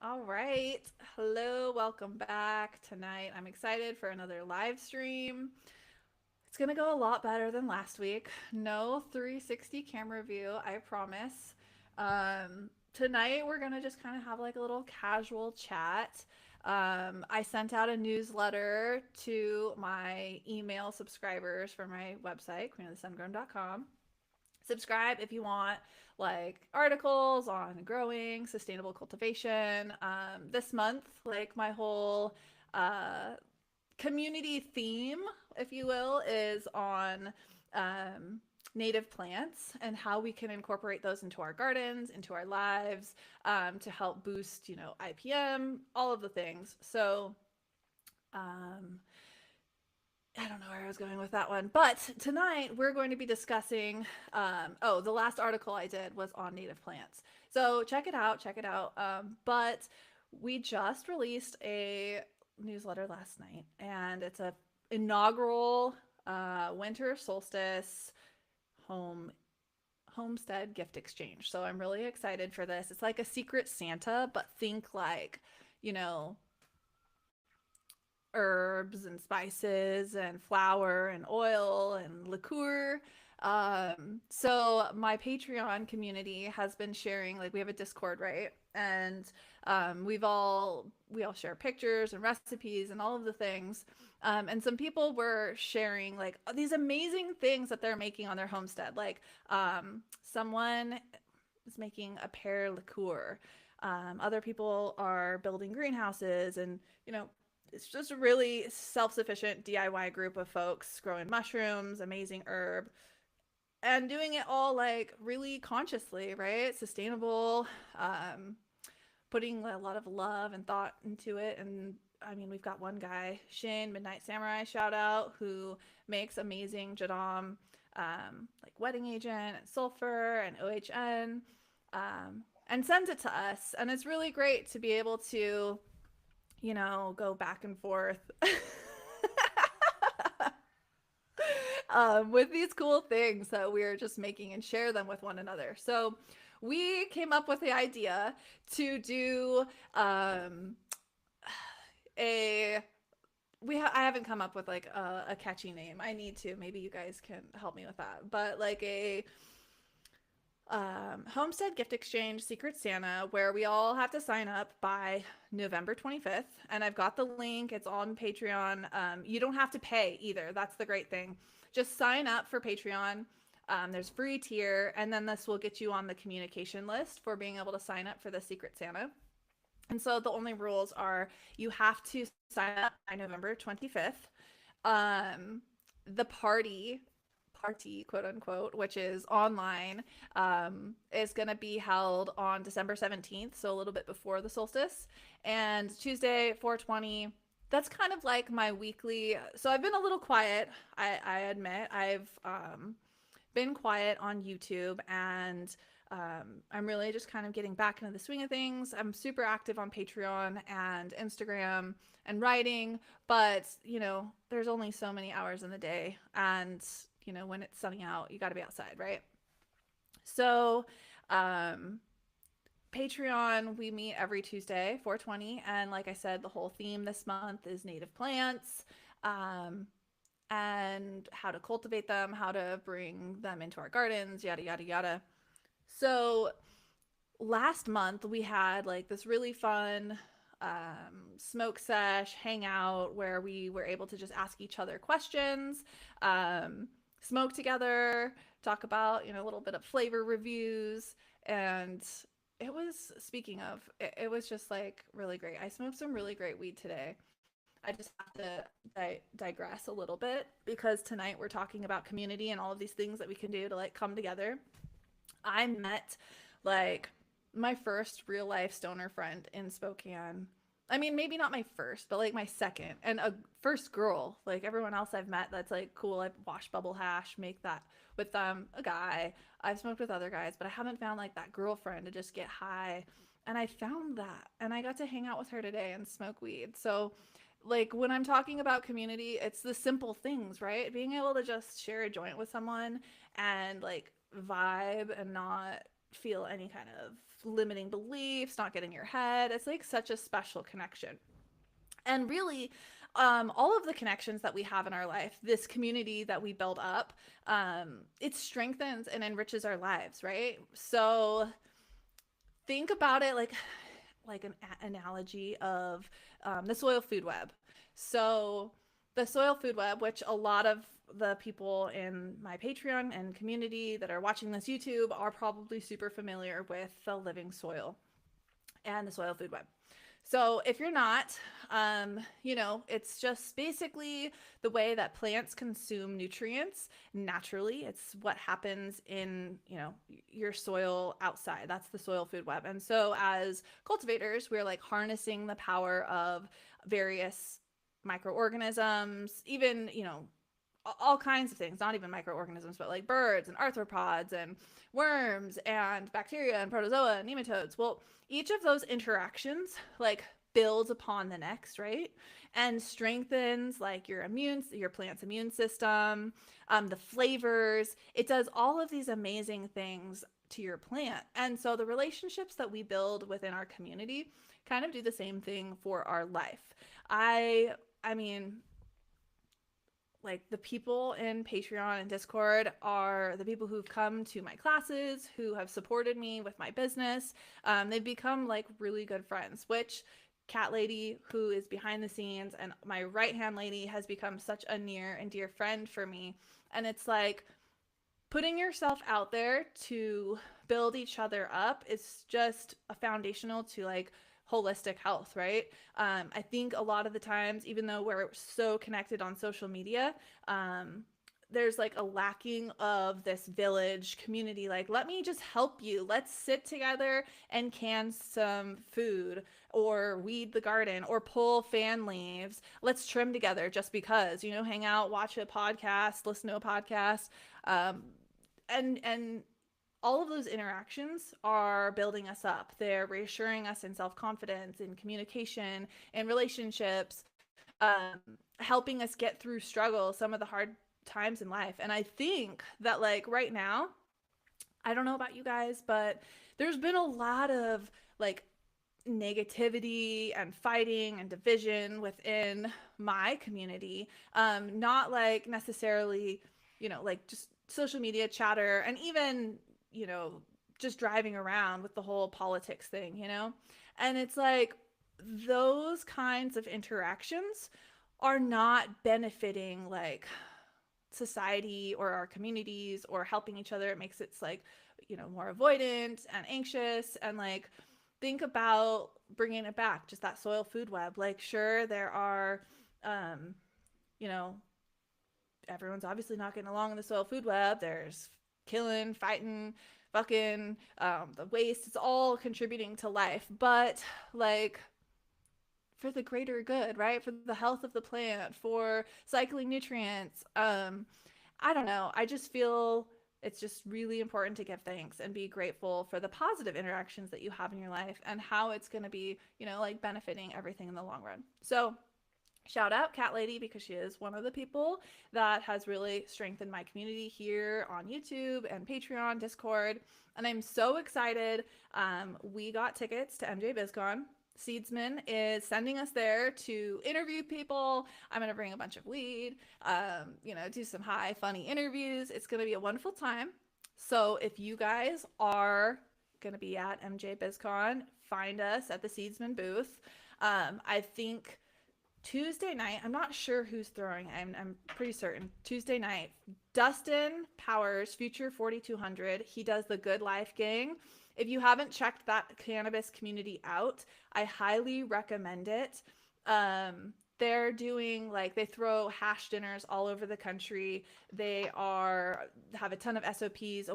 All right. Hello, welcome back tonight. I'm excited for another live stream. It's going to go a lot better than last week. No 360 camera view, I promise. Tonight, we're going to just kind of have like a little casual chat. I sent out a newsletter to my email subscribers for my website, queenofthesungrown.com. Subscribe if you want like articles on growing sustainable cultivation. This month, like my whole uh, community theme, if you will, is on native plants and how we can incorporate those into our gardens, into our lives, to help boost, IPM, all of the things. So um, I don't know where I was going with that one. But tonight we're going to be discussing. The last article I did was on native plants. So check it out. Check it out. But we just released a newsletter last night, and it's a inaugural winter solstice home homestead gift exchange. So I'm really excited for this. It's like a secret Santa, but think like, you know, herbs and spices and flour and oil and liqueur. So my Patreon community has been sharing, like we have a Discord, right? And we all share pictures and recipes and all of the things. And some people were sharing like these amazing things that they're making on their homestead. Like someone is making a pear liqueur. Other people are building greenhouses and it's just a really self-sufficient DIY group of folks growing mushrooms, amazing herb, and doing it all like really consciously, right? Sustainable, um, putting a lot of love and thought into it. And I mean, we've got one guy, Shin Midnight Samurai, shout out, who makes amazing jadam, like wedding agent and sulfur and OHN, and sends it to us. And it's really great to be able to go back and forth with these cool things that we're just making and share them with one another. So we came up with the idea to do a I haven't come up with like a catchy name. I need to. Maybe you guys can help me with that. But like a Homestead gift exchange Secret Santa where we all have to sign up by November 25th. And I've got the link. It's on Patreon. You don't have to pay either. That's the great thing. Just sign up for Patreon. There's free tier, and then this will get you on the communication list for being able to sign up for the Secret Santa. And so the only rules are you have to sign up by November 25th. The party, quote unquote, which is online, is going to be held on December 17th, so a little bit before the solstice, and Tuesday, 420. That's kind of like my weekly. So I've been a little quiet. I admit I've been quiet on YouTube, and I'm really just kind of getting back into the swing of things. I'm super active on Patreon and Instagram and writing, but there's only so many hours in the day, and when it's sunny out, you got to be outside, right? So, um, Patreon, we meet every Tuesday, 420, and like I said, the whole theme this month is native plants. Um, and how to cultivate them, how to bring them into our gardens, yada, yada, yada. So last month we had like this really fun smoke sesh hangout where we were able to just ask each other questions, smoke together, talk about a little bit of flavor reviews, and it was speaking of it was just like really great. I smoked some really great weed today. I just have to digress a little bit because tonight we're talking about community and all of these things that we can do to like come together. I met like my first real life stoner friend in Spokane. I mean, maybe not my first, but like my second and a first girl. Like everyone else I've met that's like cool. I wash bubble hash, make that with a guy. I've smoked with other guys, but I haven't found like that girlfriend to just get high. And I found that and I got to hang out with her today and smoke weed. So like when I'm talking about community, it's the simple things, right? Being able to just share a joint with someone and like vibe and not feel any kind of limiting beliefs not get in your head. It's like such a special connection. And really, all of the connections that we have in our life, this community that we build up, it strengthens and enriches our lives, right? So think about it like an analogy of the soil food web. So the soil food web, which a lot of the people in my Patreon and community that are watching this YouTube are probably super familiar with the living soil and the soil food web. So if you're not, it's just basically the way that plants consume nutrients naturally. It's what happens in, your soil outside. That's the soil food web. And so as cultivators, we're like harnessing the power of various microorganisms, even, all kinds of things, not even microorganisms, but like birds and arthropods and worms and bacteria and protozoa and nematodes. Well, each of those interactions like builds upon the next, right? And strengthens like your plant's immune system, the flavors. It does all of these amazing things to your plant. And so the relationships that we build within our community kind of do the same thing for our life. I mean, like the people in Patreon and Discord are the people who've come to my classes, who have supported me with my business. They've become like really good friends, which Cat Lady, who is behind the scenes, and my right hand lady has become such a near and dear friend for me. And it's like putting yourself out there to build each other up is just a foundational to like holistic health, right? I think a lot of the times, even though we're so connected on social media, there's like a lacking of this village community. Like, let me just help you. Let's sit together and can some food or weed the garden or pull fan leaves. Let's trim together just because, hang out, watch a podcast, listen to a podcast. And all of those interactions are building us up. They're reassuring us in self-confidence, in communication, in relationships, helping us get through struggle, some of the hard times in life. And I think that like right now, I don't know about you guys, but there's been a lot of like negativity and fighting and division within my community. Not like necessarily, like just social media chatter and even, just driving around with the whole politics thing, And it's like those kinds of interactions are not benefiting like society or our communities or helping each other. It makes it like, more avoidant and anxious. And like, think about bringing it back, just that soil food web. Like, sure, there are, you know, everyone's obviously not getting along in the soil food web. There's killing, fighting, fucking, the waste. It's all contributing to life. But like, for the greater good, right? For the health of the plant, for cycling nutrients. I don't know. I just feel it's just really important to give thanks and be grateful for the positive interactions that you have in your life and how it's going to be, like benefiting everything in the long run. So shout out Cat Lady, because she is one of the people that has really strengthened my community here on YouTube and Patreon, Discord. And I'm so excited. We got tickets to MJ BizCon. Seedsman is sending us there to interview people. I'm going to bring a bunch of weed, do some high, funny interviews. It's going to be a wonderful time. So if you guys are going to be at MJ BizCon, find us at the Seedsman booth. I think Tuesday night, I'm not sure who's throwing. I'm pretty certain. Tuesday night, Dustin Powers, Future 4200. He does the Good Life Gang. If you haven't checked that cannabis community out, I highly recommend it. They're doing they throw hash dinners all over the country. They have a ton of SOPs,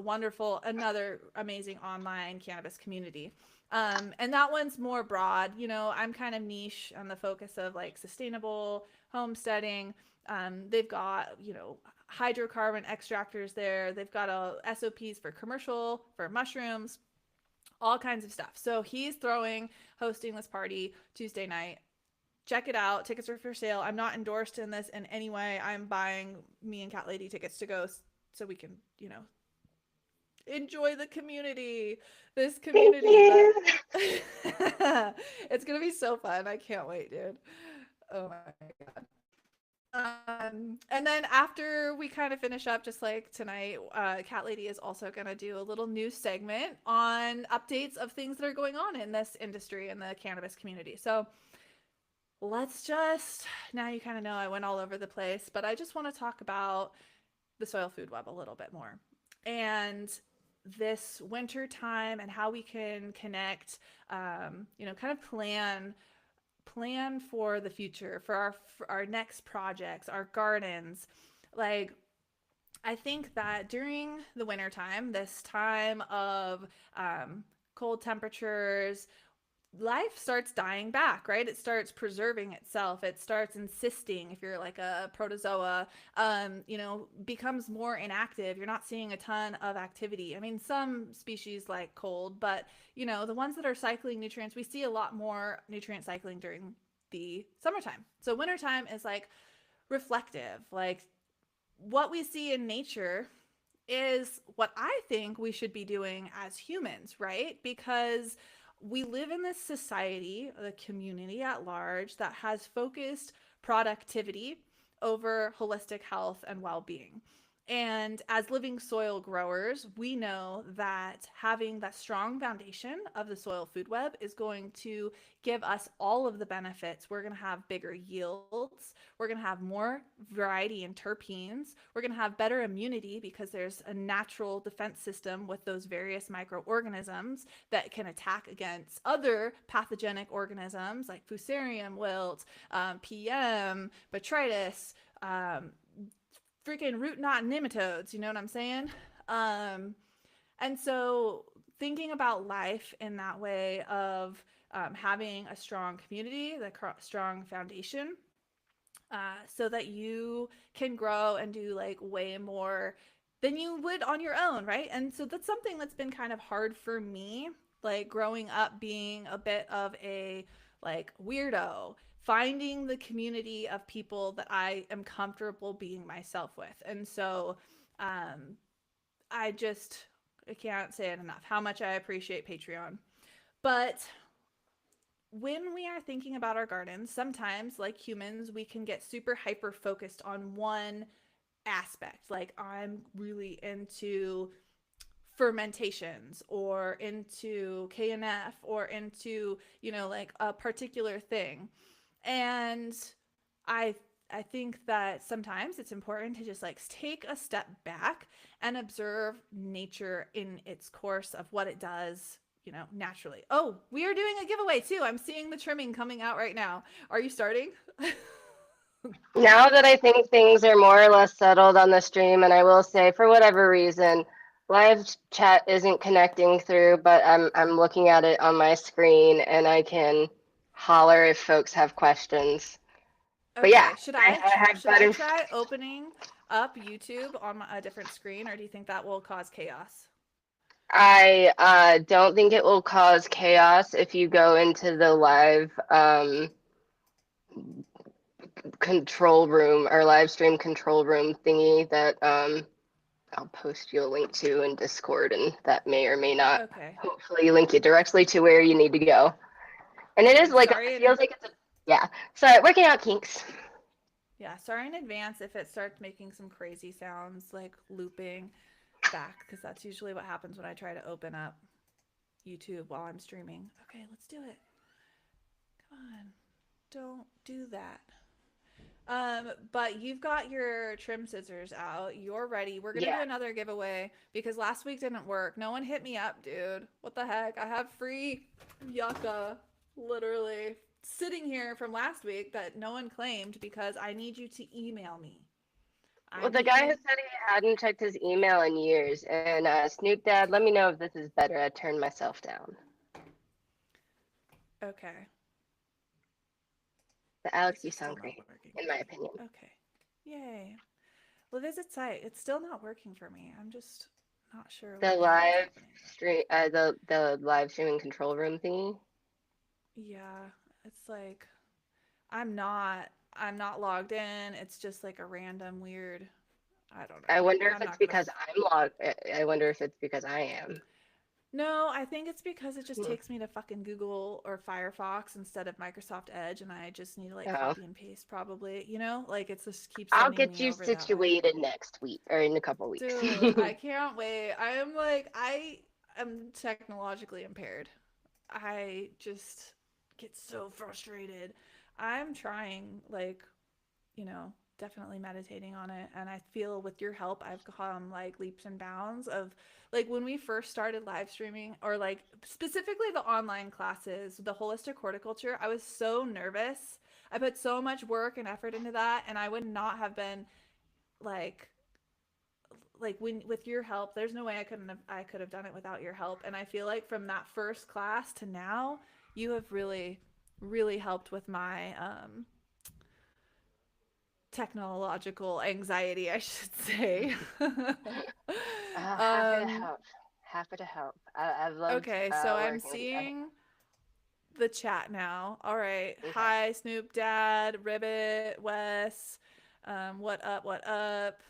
another amazing online cannabis community. And that one's more broad. I'm kind of niche on the focus of sustainable homesteading. They've got, hydrocarbon extractors there. They've got SOPs for commercial, for mushrooms, all kinds of stuff. So he's hosting this party Tuesday night. Check it out. Tickets are for sale. I'm not endorsed in this in any way. I'm buying me and Cat Lady tickets to go so we can, Enjoy the community. This Thank community that you. it's gonna be so fun. I can't wait, dude. Oh my god. And then after we kind of finish up, just like tonight, Cat Lady is also going to do a little news segment on updates of things that are going on in this industry in the cannabis community. So let's just, now you kind of know I went all over the place, but I just want to talk about the soil food web a little bit more. And this winter time and how we can connect, kind of plan for the future for our next projects, our gardens. Like I think that during the winter time, this time of cold temperatures, life starts dying back, right? It starts preserving itself. It starts insisting, if you're like a protozoa, becomes more inactive. You're not seeing a ton of activity. I mean, some species like cold, but the ones that are cycling nutrients, we see a lot more nutrient cycling during the summertime. So wintertime is like reflective. Like what we see in nature is what I think we should be doing as humans, right? Because we live in this society, the community at large, that has focused productivity over holistic health and well being. And as living soil growers, we know that having that strong foundation of the soil food web is going to give us all of the benefits. We're going to have bigger yields. We're going to have more variety in terpenes. We're going to have better immunity because there's a natural defense system with those various microorganisms that can attack against other pathogenic organisms like fusarium wilt, PM, botrytis, freaking root knot nematodes. You know what I'm saying? Um, and so thinking about life in that way of having a strong community, the strong foundation, so that you can grow and do like way more than you would on your own, right? And so that's something that's been kind of hard for me, like growing up being a bit of a like weirdo, finding the community of people that I am comfortable being myself with. And so um I just I can't say it enough how much I appreciate Patreon. But when we are thinking about our gardens, sometimes, like humans, we can get super hyper focused on one aspect. Like, I'm really into fermentations or into KNF or into, like a particular thing. And I I think that sometimes it's important to just like take a step back and observe nature in its course of what it does, naturally. Oh, we are doing a giveaway too. I'm seeing the trimming coming out right now. Are you starting? Now that I think things are more or less settled on the stream, and I will say, for whatever reason, live chat isn't connecting through, but I'm looking at it on my screen and I can holler if folks have questions. But yeah, Okay. I have Should I better. try opening up YouTube on a different screen, or do you think that will cause chaos? I don't think it will cause chaos if you go into the live control room or live stream control room thingy that I'll post you a link to in Discord, and that may or may not Okay. hopefully link you directly to where you need to go. And it is Okay. like it feels like it's a yeah. Sorry, working out kinks. Yeah, sorry in advance if it starts making some crazy sounds like looping back, because that's usually what happens when I try to open up YouTube while I'm streaming. Okay, let's do it. Come on. Don't do that. But you've got your trim scissors out. You're ready. We're gonna Yeah. do another giveaway because last week didn't work. No one hit me up, dude. What the heck? I have free yucca, literally sitting here from last week that no one claimed because I need you to email me. I Well, the guy who need. said he hadn't checked his email in years, and Snoop Dad, let me know if this is better. I turned myself down. Okay, But Alex, this you is still sound not great, working in for my me. opinion. Okay, yay. Well, visit site. It's still not working for me. I'm just not sure The what the heck is live happening. stream, the live streaming control room thingy. Yeah, it's like I'm not I'm not logged in. It's just like a random weird I don't I know. wonder if I'm it's not gonna. because I'm logged. I wonder if it's because I am. No, I think it's because it just Hmm. takes me to fucking Google or Firefox instead of Microsoft Edge, and I just need to like Oh, copy and paste probably, you know? Like it's just keeps I'll sending get me you over that way. situated next week or in a couple weeks. Dude, I can't wait. I am technologically impaired. I just get so frustrated. I'm trying, like, definitely meditating on it. And I feel with your help, I've come like leaps and bounds of like when we first started live streaming or like specifically the online classes, the holistic horticulture, I was so nervous. I put so much work and effort into that, and I would not have been like when with your help, there's no way I could have done it without your help. And I feel like from that first class to now, you have really helped with my technological anxiety, I should say. Happy to um help. Happy to help. I've loved okay, so I'm working together. seeing the chat now. All right. Okay. Hi, Snoop Dad, Ribbit, Wes. What up? What up?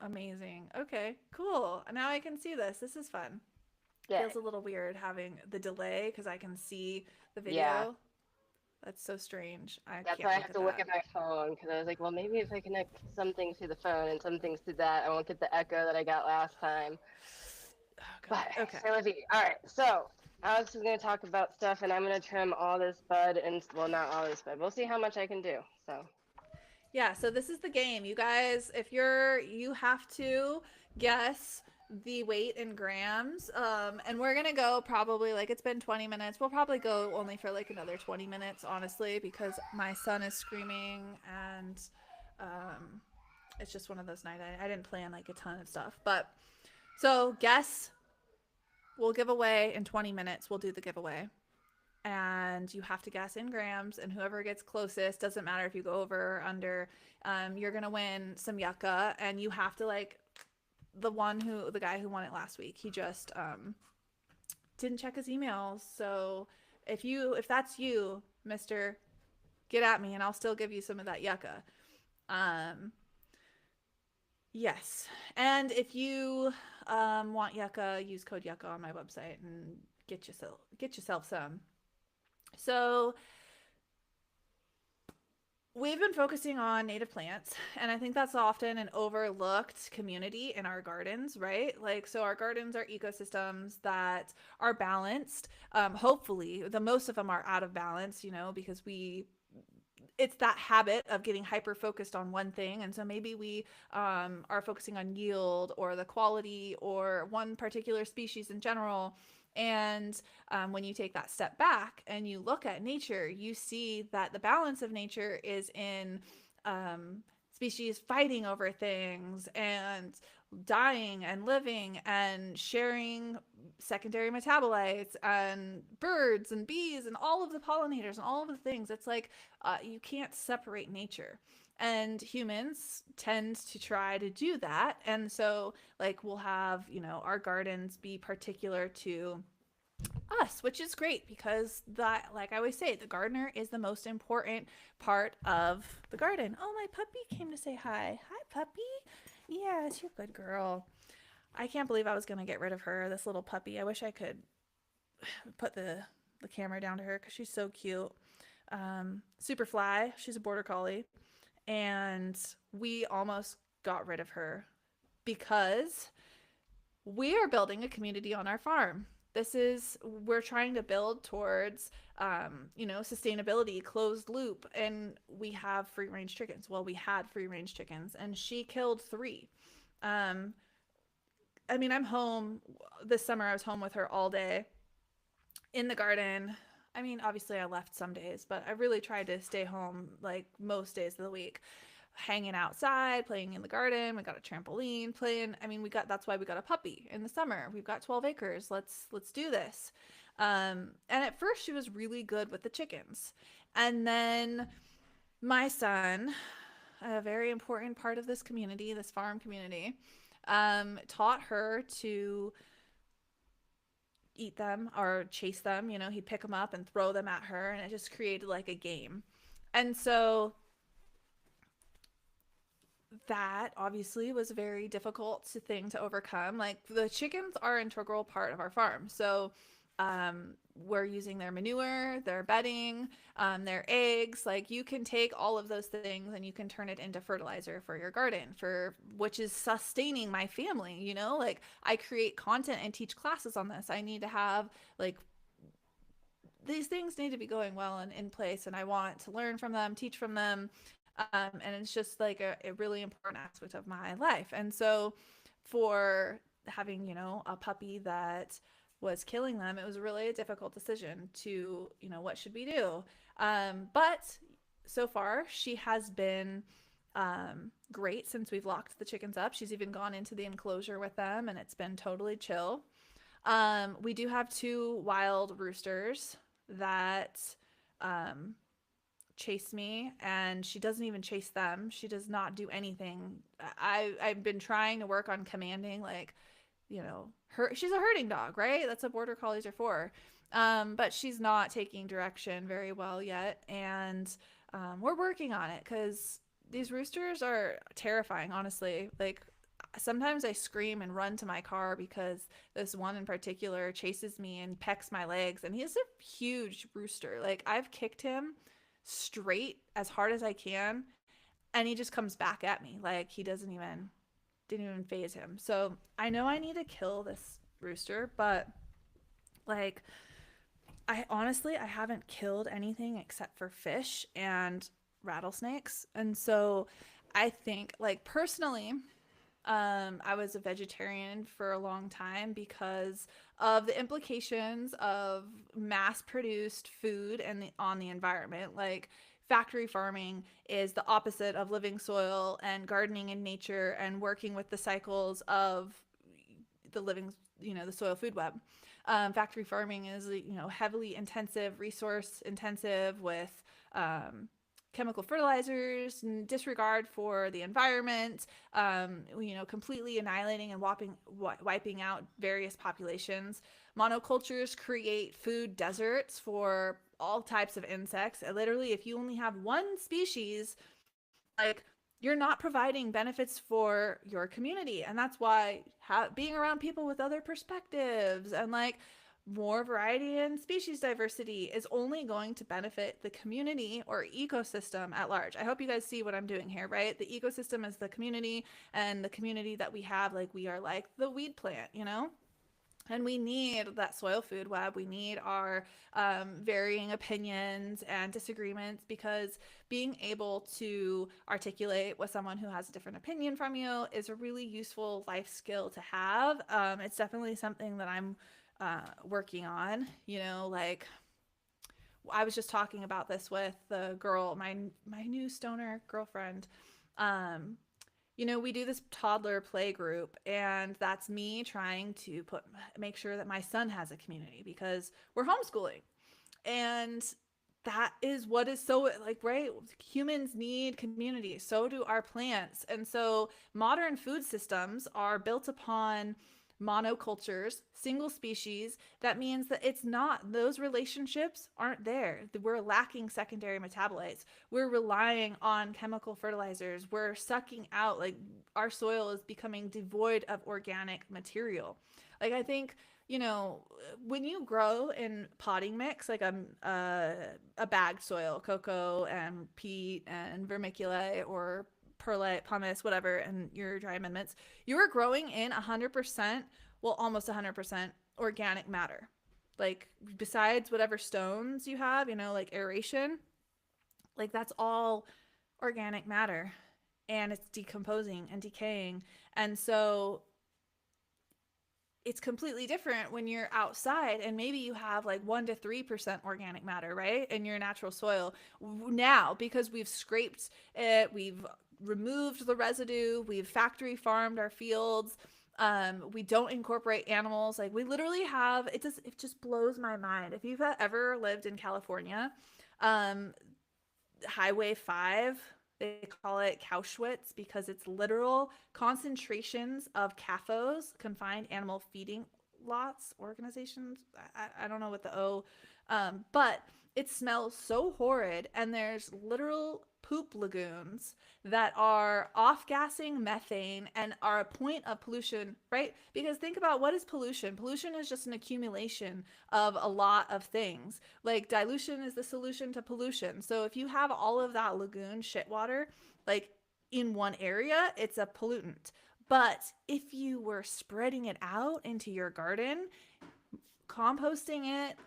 Amazing. Okay, cool. Now I can see this. This is fun. Feels Good. a little weird having the delay because I can see the Yeah. video. That's so strange. I That's why can't I look have at to look that. at my phone because I was like, well, maybe if I connect some things to the phone and some things to that, I won't get the echo that I got last time. Oh But God. Okay. say la vie. All right. So Alex is going to talk about stuff, and I'm going to trim all this bud and well, not all this bud. We'll see how much I can do. So Yeah, so this is the game. You guys, if you have to guess the weight in grams. And we're gonna go probably like it's been 20 minutes. We'll probably go only for like another 20 minutes, honestly, because my son is screaming and um it's just one of those nights. I didn't plan like a ton of stuff. But so guess we'll give away in 20 minutes. We'll do the giveaway, and you have to guess in grams, and whoever gets closest, doesn't matter if you go over or under, you're gonna win some yucca. And you have to like the guy who won it last week, he just didn't check his emails. So if that's you, mister, get at me and I'll still give you some of that yucca. um yes. And if you want yucca, use code yucca on my website and get yourself some. So we've been focusing on native plants, and I think that's often an overlooked community in our gardens, right? Like, so our gardens are ecosystems that are balanced. Hopefully, the most of them are out of balance, because it's that habit of getting hyper focused on one thing. And so maybe we are focusing on yield or the quality or one particular species in general. And when you take that step back and you look at nature, you see that the balance of nature is in species fighting over things and dying and living and sharing secondary metabolites and birds and bees and all of the pollinators and all of the things. It's like you can't separate nature. And humans tend to try to do that. And so, like, we'll have, our gardens be particular to us, which is great because that, like I always say, the gardener is the most important part of the garden. Oh, my puppy came to say hi. Hi, puppy. Yes, you're a good girl. I can't believe I was going to get rid of her, this little puppy. I wish I could put the camera down to her because she's so cute. Super fly. She's a border collie. And we almost got rid of her because we are building a community on our farm. We're trying to build towards, sustainability, closed loop, and we have free range chickens. Well, we had free range chickens, and she killed three. Um, I mean, I'm home this summer. I was home with her all day in the garden. I mean, obviously, I left some days, but I really tried to stay home like most days of the week, hanging outside, playing in the garden. We got a trampoline, playing. I mean, that's why we got a puppy in the summer. We've got 12 acres. Let's do this. And at first, she was really good with the chickens, and then my son, a very important part of this community, this farm community, taught her to eat them or chase them. He'd pick them up and throw them at her, and it just created like a game. And so that obviously was a very difficult thing to overcome. Like the chickens are an integral part of our farm. So we're using their manure, their bedding, their eggs. Like you can take all of those things and you can turn it into fertilizer for your garden, for which is sustaining my family. Like I create content and teach classes on this. I need to have like these things need to be going well and in place, and I want to learn from them, teach from them, and it's just like a really important aspect of my life. And so for having a puppy that was killing them, it was really a difficult decision to what should we do. But so far she has been great since we've locked the chickens up. She's even gone into the enclosure with them, and it's been totally chill. We do have two wild roosters that um, chase me, and she doesn't even chase them. She does not do anything. I've been trying to work on commanding, like, she's a herding dog, right? That's what border collies are for. But she's not taking direction very well yet, and we're working on it because these roosters are terrifying, honestly. Like sometimes I scream and run to my car because this one in particular chases me and pecks my legs, and he's a huge rooster. Like I've kicked him straight as hard as I can, and he just comes back at me. Like he didn't even phase him. So I know I need to kill this rooster, but like I haven't killed anything except for fish and rattlesnakes. And so I think like personally, I was a vegetarian for a long time because of the implications of mass produced food and on the environment. Like factory farming is the opposite of living soil and gardening in nature and working with the cycles of the living, the soil food web. Factory farming is, heavily intensive, resource intensive with chemical fertilizers, and disregard for the environment, completely annihilating and wiping out various populations. Monocultures create food deserts for all types of insects. And literally, if you only have one species, like you're not providing benefits for your community. And that's why being around people with other perspectives and like more variety and species diversity is only going to benefit the community or ecosystem at large. I hope you guys see what I'm doing here, right? The ecosystem is the community, and the community that we have, like we are like the weed plant. And we need that soil food web. We need our varying opinions and disagreements, because being able to articulate with someone who has a different opinion from you is a really useful life skill to have. It's definitely something that I'm working on. Like I was just talking about this with the girl, my new stoner girlfriend. Um, we do this toddler play group, and that's me trying to make sure that my son has a community because we're homeschooling. And that is what is so like, right? Humans need community, so do our plants. And so modern food systems are built upon monocultures, single species. That means that it's not, those relationships aren't there. We're lacking secondary metabolites. We're relying on chemical fertilizers. We're sucking out, like our soil is becoming devoid of organic material. Like I think, when you grow in potting mix, like a bagged soil, cocoa and peat and vermiculite or perlite, pumice, whatever, and your dry amendments, you are growing in 100%, well, almost 100% organic matter. Like, besides whatever stones you have, like aeration, like that's all organic matter, and it's decomposing and decaying. And so it's completely different when you're outside and maybe you have like 1 to 3% organic matter, right, in your natural soil. Now, because we've scraped it, we've removed the residue, we've factory farmed our fields, we don't incorporate animals. Like we literally have, it just blows my mind. If you've ever lived in California, um Highway 5, they call it Cowschwitz because it's literal concentrations of CAFOs, confined animal feeding lots, organizations. I don't know what the O, but it smells so horrid, and there's literal poop lagoons that are off gassing methane and are a point of pollution, right? Because think about what is pollution. Pollution is just an accumulation of a lot of things. Like dilution is the solution to pollution. So if you have all of that lagoon shit water, like in one area, it's a pollutant. But if you were spreading it out into your garden, composting it,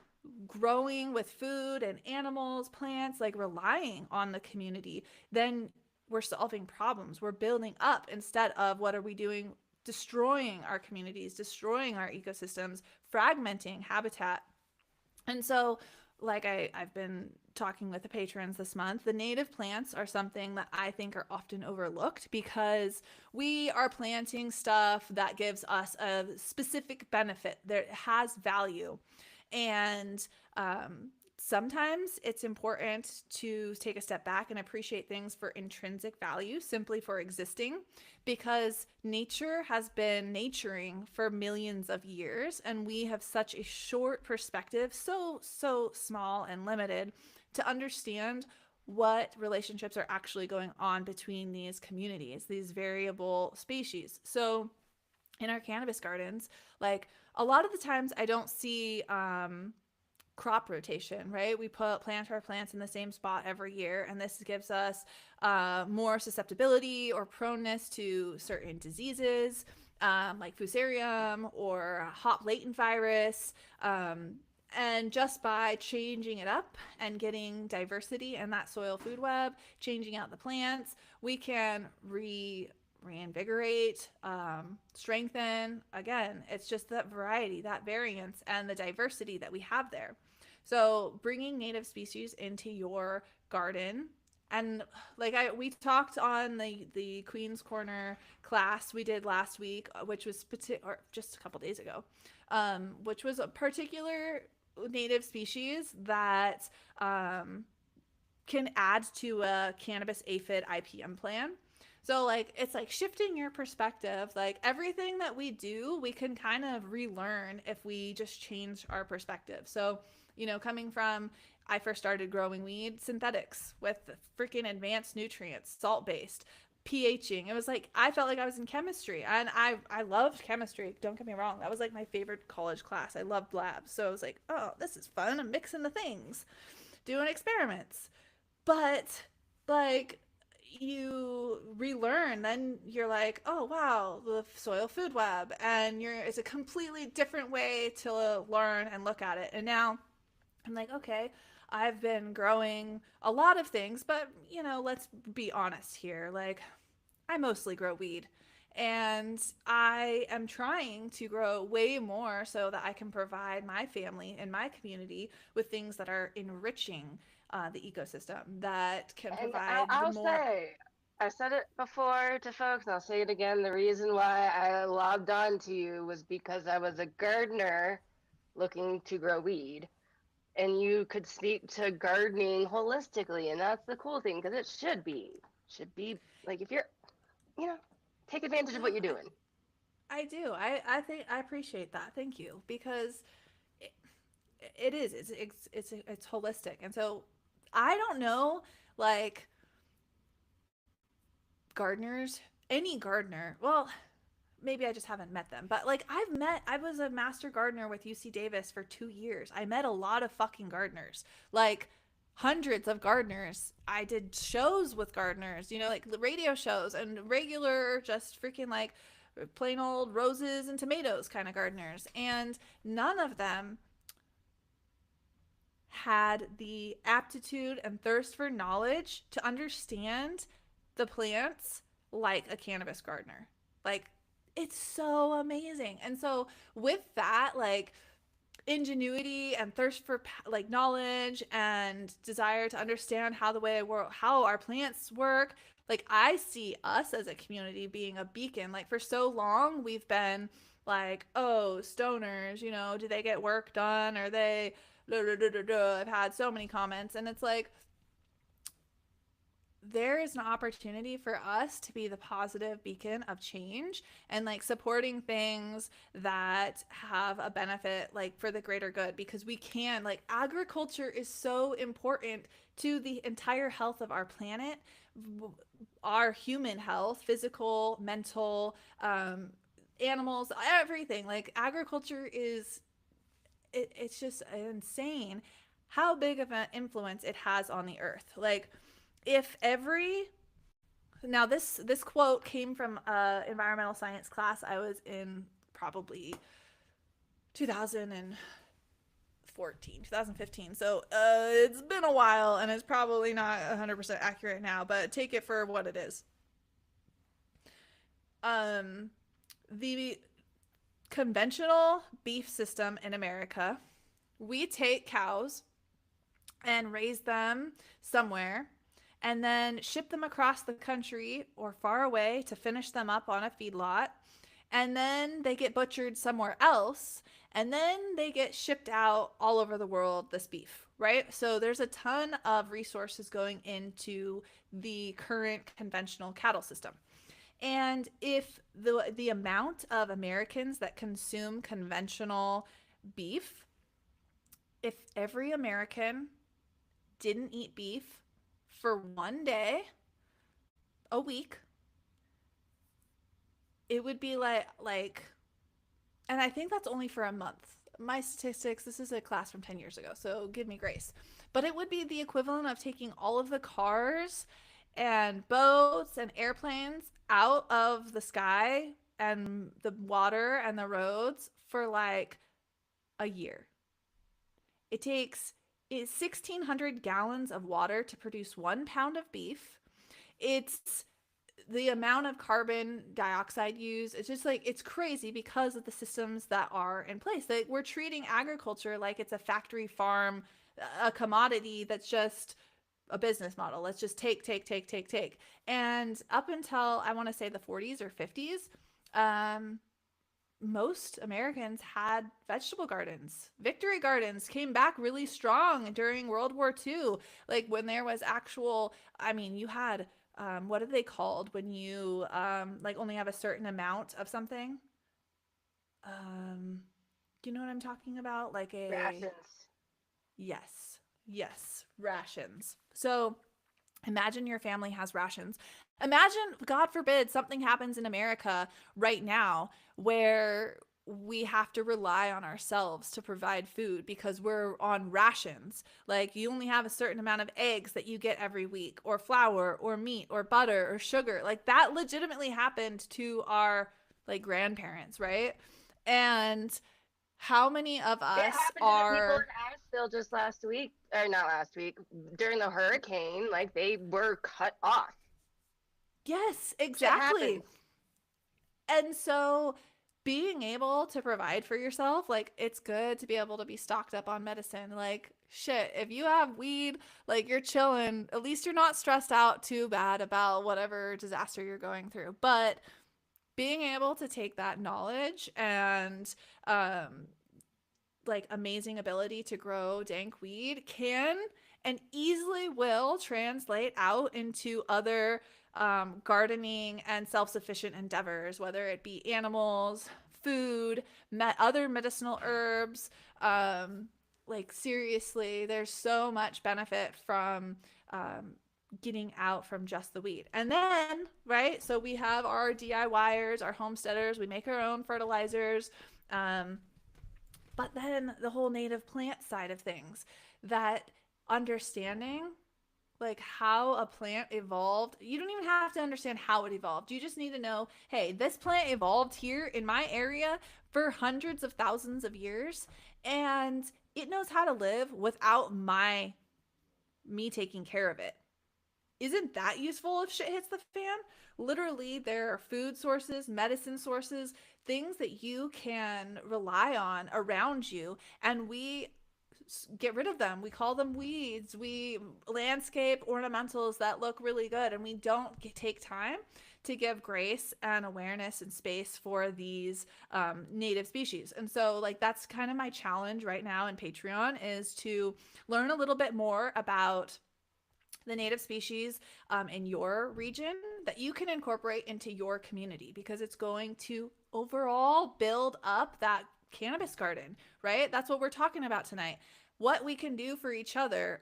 growing with food and animals, plants, like relying on the community, then we're solving problems. We're building up instead of what are we doing? Destroying our communities, destroying our ecosystems, fragmenting habitat. And so, like I've been talking with the patrons this month, the native plants are something that I think are often overlooked because we are planting stuff that gives us a specific benefit that has value. And sometimes it's important to take a step back and appreciate things for intrinsic value, simply for existing, because nature has been naturing for millions of years, and we have such a short perspective, so small and limited, to understand what relationships are actually going on between these communities, these variable species. So in our cannabis gardens, like a lot of the times I don't see crop rotation, right? We plant our plants in the same spot every year, and this gives us more susceptibility or proneness to certain diseases, like fusarium or hop latent virus. And just by changing it up and getting diversity in that soil food web, changing out the plants, we can reinvigorate, strengthen. Again, it's just that variety, that variance, and the diversity that we have there. So bringing native species into your garden, and we talked on the Queen's Corner class we did last week, which was or just a couple days ago, which was a particular native species that can add to a cannabis aphid IPM plan. So like it's like shifting your perspective. Like everything that we do, we can kind of relearn if we just change our perspective. So, coming from I first started growing weed, synthetics with freaking advanced nutrients, salt-based, pHing. It was like I felt like I was in chemistry, and I loved chemistry. Don't get me wrong, that was like my favorite college class. I loved labs, so I was like, oh, this is fun. I'm mixing the things, doing experiments. But like you relearn, then you're like, oh wow, the soil food web, and it's a completely different way to learn and look at it. And now I'm like, okay, I've been growing a lot of things, but let's be honest here. Like, I mostly grow weed. And I am trying to grow way more so that I can provide my family and my community with things that are enriching the ecosystem, that can And provide the I'll more. say, I said it before to folks, and I'll say it again. The reason why I logged on to you was because I was a gardener looking to grow weed, and you could speak to gardening holistically, and that's the cool thing, because it should be like if you're, you know, take advantage of what No, you're doing. I do. I think I appreciate that. Thank you, because it, it is. It's holistic, and so I don't know, like gardeners, any gardener. Well, maybe I just haven't met them, but like I was a master gardener with UC Davis for 2 years. I met a lot of fucking gardeners, like hundreds of gardeners. I did shows with gardeners, like radio shows and regular, just freaking like plain old roses and tomatoes kind of gardeners. And none of them had the aptitude and thirst for knowledge to understand the plants like a cannabis gardener. Like, it's so amazing. And so with that, like ingenuity and thirst for like knowledge and desire to understand how our plants work, like I see us as a community being a beacon. Like for so long we've been like, oh, stoners, do they get work done? Are they I've had so many comments, and it's like there is an opportunity for us to be the positive beacon of change and like supporting things that have a benefit like for the greater good, because we can, like, agriculture is so important to the entire health of our planet, our human health, physical, mental, animals, everything. Like agriculture is, it's just insane how big of an influence it has on the earth. Like if every, now this quote came from a environmental science class I was in, probably 2014, 2015. So it's been a while and it's probably not 100% accurate now, but take it for what it is. um the conventional beef system in America, we take cows and raise them somewhere and then ship them across the country or far away to finish them up on a feedlot. And then they get butchered somewhere else. And then they get shipped out all over the world, this beef, right? So there's a ton of resources going into the current conventional cattle system. And if the amount of Americans that consume conventional beef, if every American didn't eat beef for one day a week, it would be like, and I think that's only for a month. My statistics, this is a class from 10 years ago, so give me grace. But it would be the equivalent of taking all of the cars and boats and airplanes out of the sky and the water and the roads for like a year. It takes 1,600 gallons of water to produce 1 pound of beef. It's the amount of carbon dioxide used. It's just like, it's crazy because of the systems that are in place. Like we're treating agriculture like it's a factory farm, a commodity that's just a business model. Let's just take. And up until I want to say the 40s or 50s, most Americans had vegetable gardens. Victory gardens came back really strong during World War II. Like when there was actual, I mean, you had, what are they called when you like only have a certain amount of something? Do you know what I'm talking about? Like a, Rations. yes, yes, rations. So imagine your family has rations. Imagine, God forbid, something happens in America right now where we have to rely on ourselves to provide food because we're on rations. Like you only have a certain amount of eggs that you get every week, or flour, or meat, or butter, or sugar. Like that legitimately happened to our like grandparents, right? And how many of It us happened to the people are, in Asheville just last week, or not last week, during the hurricane. Like they were cut off. yes, Shit exactly. happens. And so being able to provide for yourself, like it's good to be able to be stocked up on medicine. Like shit, if you have weed, like you're chilling, at least you're not stressed out too bad about whatever disaster you're going through. But being able to take that knowledge and like amazing ability to grow dank weed can and easily will translate out into other gardening and self-sufficient endeavors, whether it be animals, food, other medicinal herbs. Like seriously, there's so much benefit from getting out from just the weed. And then, right, so we have our DIYers, our homesteaders, we make our own fertilizers. But then the whole native plant side of things, that understanding like how a plant evolved. You don't even have to understand how it evolved. You just need to know, hey, this plant evolved here in my area for hundreds of thousands of years, and it knows how to live without me taking care of it. Isn't that useful if shit hits the fan? Literally, there are food sources, medicine sources, things that you can rely on around you, and we get rid of them. We call them weeds. We landscape ornamentals that look really good, and we don't take time to give grace and awareness and space for these native species. And so, like, that's kind of my challenge right now in Patreon, is to learn a little bit more about the native species in your region that you can incorporate into your community, because it's going to overall build up that cannabis garden, right? That's what we're talking about tonight. What we can do for each other,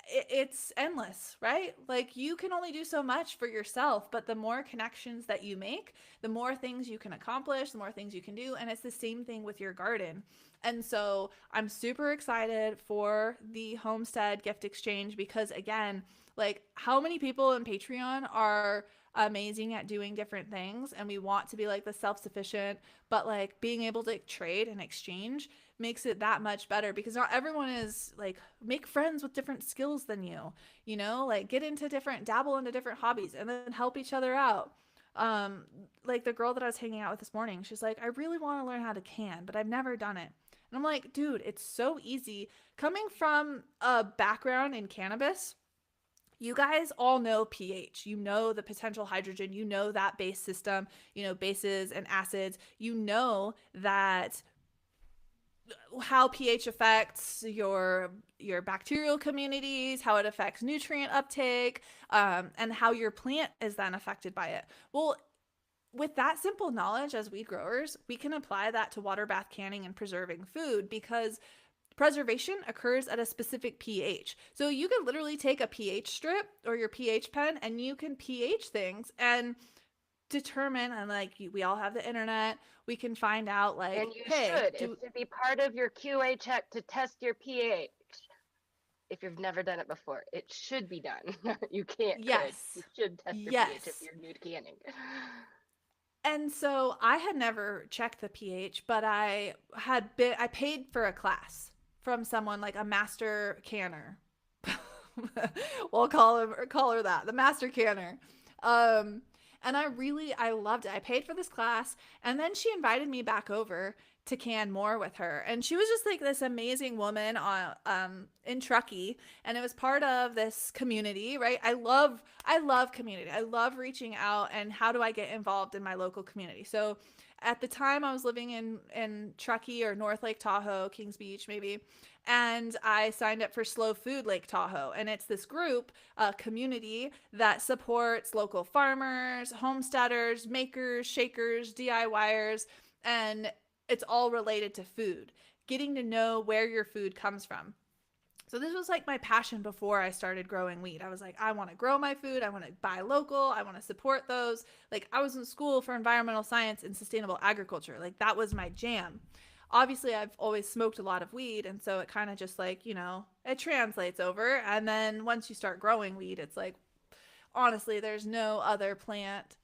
it's endless, right? Like you can only do so much for yourself, but the more connections that you make, the more things you can accomplish, the more things you can do. And it's the same thing with your garden. And so I'm super excited for the Homestead gift exchange because, again, like how many people in Patreon are amazing at doing different things, and we want to be like the self-sufficient, but like being able to trade and exchange makes it that much better, because not everyone is like, make friends with different skills than you know, like get into different, dabble into different hobbies and then help each other out. um like the girl that I was hanging out with this morning, she's like, I really want to learn how to can, but I've never done it. And I'm like, dude, it's so easy. Coming from a background in cannabis, you guys all know pH. You know the potential hydrogen. You know that base system, you know, bases and acids. You know that how pH affects your bacterial communities, how it affects nutrient uptake, and how your plant is then affected by it. Well, with that simple knowledge as weed growers, we can apply that to water bath canning and preserving food, because preservation occurs at a specific pH. So you can literally take a pH strip or your pH pen and you can pH things and determine, and like we all have the internet, we can find out like, And you hey, should. It do should be part of your QA check to test your pH. If you've never done it before, it should be done. You can't, could. You yes, should test your pH if yes. you're new to canning. And so I had never checked the pH, but I paid for a class from someone like a master canner. We'll call her that, the master canner. Um, and I loved it. I paid for this class, and then she invited me back over to can more with her. And she was just like this amazing woman on in Truckee, and it was part of this community, right? I love community. I love reaching out and how do I get involved in my local community. So at the time I was living in Truckee or North Lake Tahoe, Kings Beach maybe, and I signed up for Slow Food Lake Tahoe. And it's this group, community that supports local farmers, homesteaders, makers, shakers, DIYers, and it's all related to food, getting to know where your food comes from. So this was like my passion before I started growing weed. I was like, I want to grow my food. I want to buy local. I want to support those. Like I was in school for environmental science and sustainable agriculture. Like that was my jam. Obviously, I've always smoked a lot of weed, and so it kind of just like, it translates over. And then once you start growing weed, it's like, honestly, there's no other plant.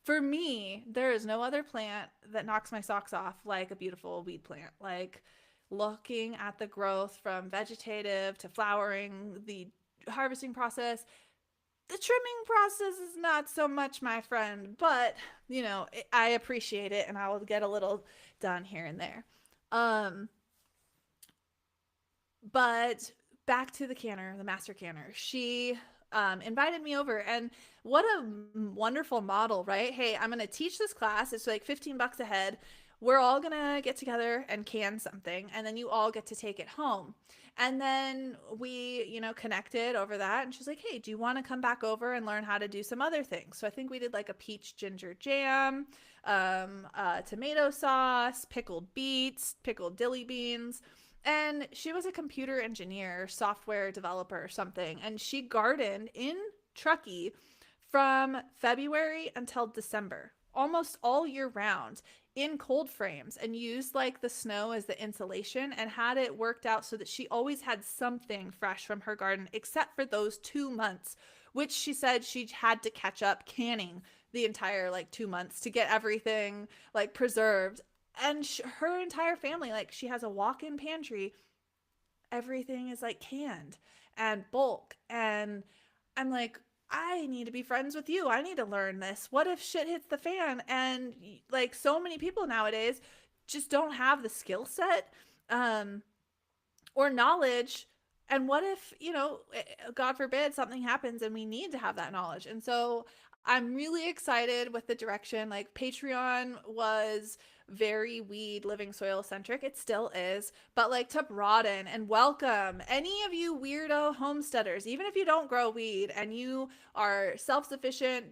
For me, there is no other plant that knocks my socks off like a beautiful weed plant. Like looking at the growth from vegetative to flowering, the harvesting process, the trimming process is not so much my friend, but I appreciate it and I will get a little done here and there. Um, but back to the canner, the master canner. She invited me over, and what a wonderful model, right? Hey, I'm going to teach this class. It's like 15 bucks a head. We're all going to get together and can something, and then you all get to take it home. And then we, connected over that. And she's like, hey, do you want to come back over and learn how to do some other things? So I think we did like a peach ginger jam, tomato sauce, pickled beets, pickled dilly beans. And she was a computer engineer, software developer or something. And she gardened in Truckee from February until December, almost all year round, in cold frames, and used like the snow as the insulation and had it worked out so that she always had something fresh from her garden, except for those 2 months, which she said she had to catch up canning the entire like 2 months to get everything like preserved. And her entire family, like she has a walk-in pantry, everything is like canned and bulk. And I'm like, I need to be friends with you. I need to learn this. What if shit hits the fan? And like so many people nowadays just don't have the skill set, um, or knowledge. And what if, God forbid, something happens and we need to have that knowledge? And so I'm really excited with the direction. Like Patreon was very weed living soil centric. It still is, but like to broaden and welcome any of you weirdo homesteaders, even if you don't grow weed and you are self-sufficient,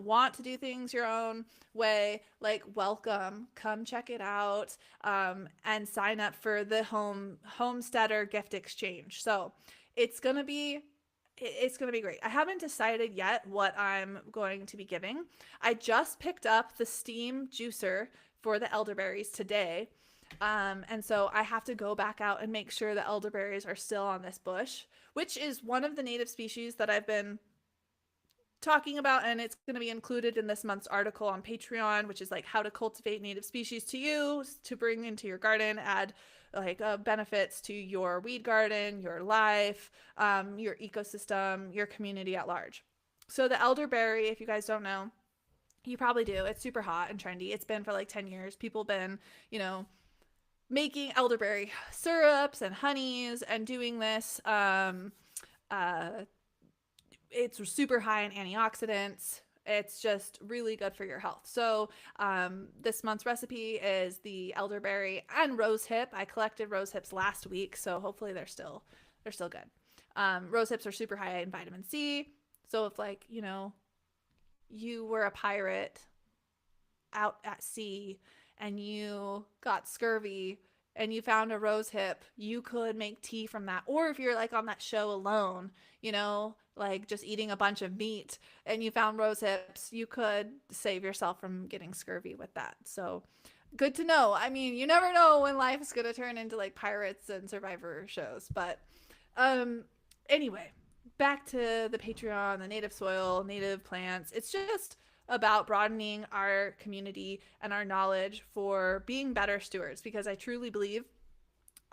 want to do things your own way, like welcome, come check it out, and sign up for the homesteader gift exchange. So it's gonna be it's going to be great. I haven't decided yet what I'm going to be giving. I just picked up the steam juicer for the elderberries today. And so I have to go back out and make sure the elderberries are still on this bush, which is one of the native species that I've been talking about, and it's going to be included in this month's article on Patreon, which is like how to cultivate native species to you to bring into your garden, add like benefits to your weed garden, your life, your ecosystem, your community at large. So the elderberry, if you guys don't know, you probably do. It's super hot and trendy. It's been for like 10 years. People have been, making elderberry syrups and honeys and doing this. Uh, it's super high in antioxidants. It's just really good for your health. So this month's recipe is the elderberry and rose hip. I collected rose hips last week, so hopefully they're still good. Rose hips are super high in vitamin C. So if like you were a pirate out at sea and you got scurvy and you found a rose hip, you could make tea from that. Or if you're like on that show alone, like just eating a bunch of meat and you found rose hips, you could save yourself from getting scurvy with that. So good to know. I mean, you never know when life is going to turn into like pirates and survivor shows. But anyway, back to the Patreon, the native soil, native plants. It's just about broadening our community and our knowledge for being better stewards, because I truly believe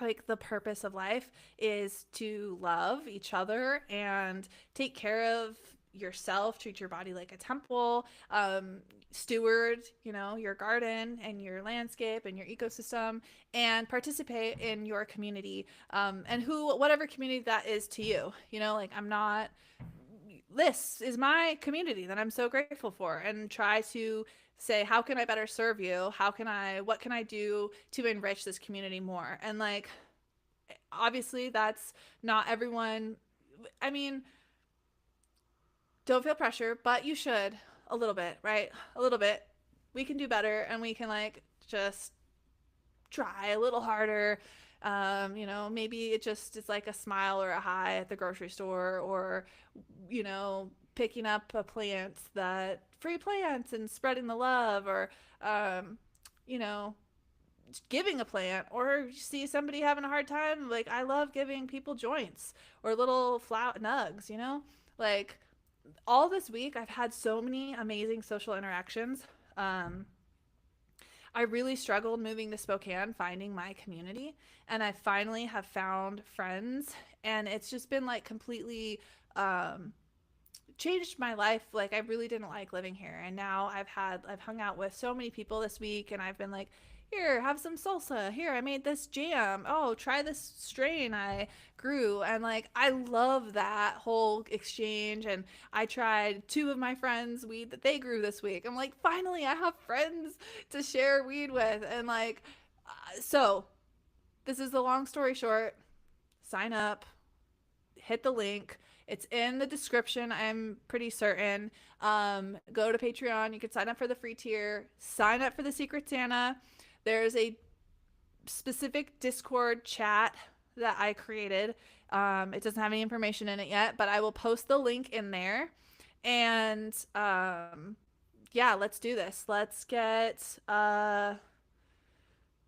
like the purpose of life is to love each other and take care of yourself, treat your body like a temple, steward your garden and your landscape and your ecosystem, and participate in your community, and whatever community that is to you. Like this is my community that I'm so grateful for, and try to say, how can I better serve you? What can I do to enrich this community more? And like, obviously that's not everyone. I mean, don't feel pressure, but you should a little bit, right? A little bit. We can do better, and we can like just try a little harder. Maybe it's like a smile or a hi at the grocery store, or picking up a plant, that free plants, and spreading the love, or you know giving a plant, or you see somebody having a hard time, like I love giving people joints or little flower nugs, like all this week I've had so many amazing social interactions. I really struggled moving to Spokane, finding my community, and I finally have found friends, and it's just been like completely changed my life. Like I really didn't like living here, and now I've hung out with so many people this week, and I've been like, here, have some salsa. Here, I made this jam. Oh, try this strain I grew. And like, I love that whole exchange. And I tried two of my friends' weed that they grew this week. I'm like, finally, I have friends to share weed with. And like, so this is the long story short. Sign up, hit the link. It's in the description, I'm pretty certain. Go to Patreon. You can sign up for the free tier. Sign up for the Secret Santa. There's a specific Discord chat that I created. It doesn't have any information in it yet, but I will post the link in there. And yeah, let's do this. Let's get